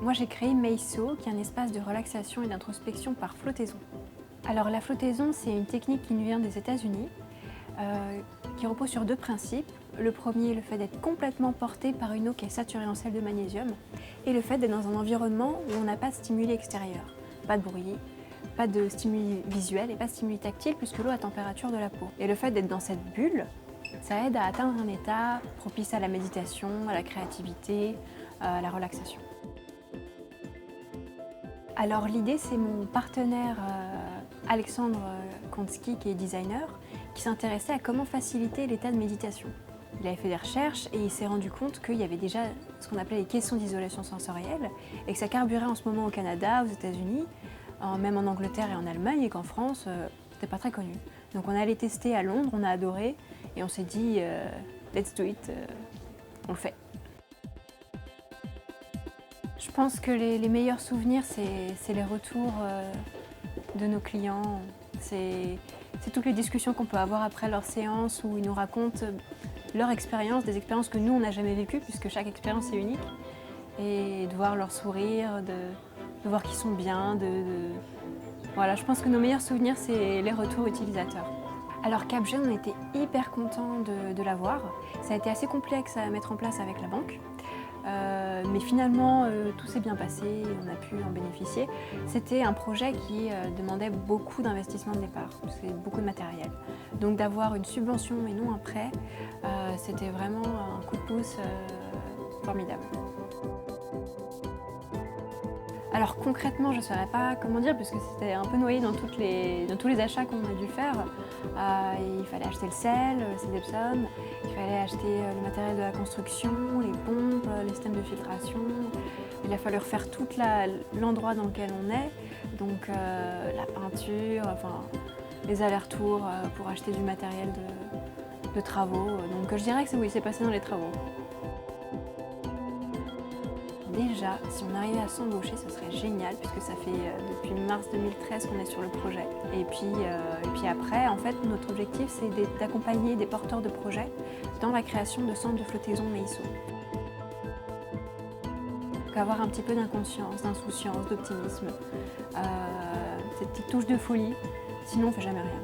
Moi j'ai créé Meiso, qui est un espace de relaxation et d'introspection par flottaison. Alors la flottaison, c'est une technique qui nous vient des États-Unis, qui repose sur deux principes. Le premier, le fait d'être complètement porté par une eau qui est saturée en sel de magnésium, et le fait d'être dans un environnement où on n'a pas de stimuli extérieur, pas de bruit, pas de stimuli visuels et pas de stimuli tactiles puisque l'eau est à température de la peau. Et le fait d'être dans cette bulle, ça aide à atteindre un état propice à la méditation, à la créativité, à la relaxation. Alors l'idée, c'est mon partenaire Alexandre Kontsky, qui est designer, qui s'intéressait à comment faciliter l'état de méditation. Il avait fait des recherches et il s'est rendu compte qu'il y avait déjà ce qu'on appelait les caissons d'isolation sensorielle et que ça carburait en ce moment au Canada, aux États-Unis, même en Angleterre et en Allemagne, et qu'en France, c'était pas très connu. Donc on est allé tester à Londres, on a adoré et on s'est dit let's do it, on le fait. Je pense que les meilleurs souvenirs, c'est les retours de nos clients. C'est toutes les discussions qu'on peut avoir après leur séance où ils nous racontent leur expérience, des expériences que nous, on n'a jamais vécues puisque chaque expérience est unique. Et de voir leur sourire, de voir qu'ils sont bien. Voilà, je pense que nos meilleurs souvenirs, c'est les retours utilisateurs. Alors Capgene, on était hyper contents de l'avoir. Ça a été assez complexe à mettre en place avec la banque. Mais finalement, tout s'est bien passé et on a pu en bénéficier. C'était un projet qui demandait beaucoup d'investissement de départ, c'est beaucoup de matériel. Donc d'avoir une subvention et non un prêt, c'était vraiment un coup de pouce formidable. Alors concrètement, je ne saurais pas comment dire, parce que c'était un peu noyé dans tous les achats qu'on a dû faire. Il fallait acheter le sel, le Epsom, il fallait acheter le matériel de la construction, les pompes, les systèmes de filtration. Il a fallu refaire tout l'endroit dans lequel on est, donc la peinture, enfin les allers-retours pour acheter du matériel de travaux. Donc je dirais que oui, c'est passé dans les travaux. Déjà, si on arrivait à s'embaucher, ce serait génial puisque ça fait depuis mars 2013 qu'on est sur le projet. Et puis après, en fait, notre objectif, c'est d'accompagner des porteurs de projets dans la création de centres de flottaison Meiso. Donc avoir un petit peu d'inconscience, d'insouciance, d'optimisme, cette petite touche de folie, sinon on ne fait jamais rien.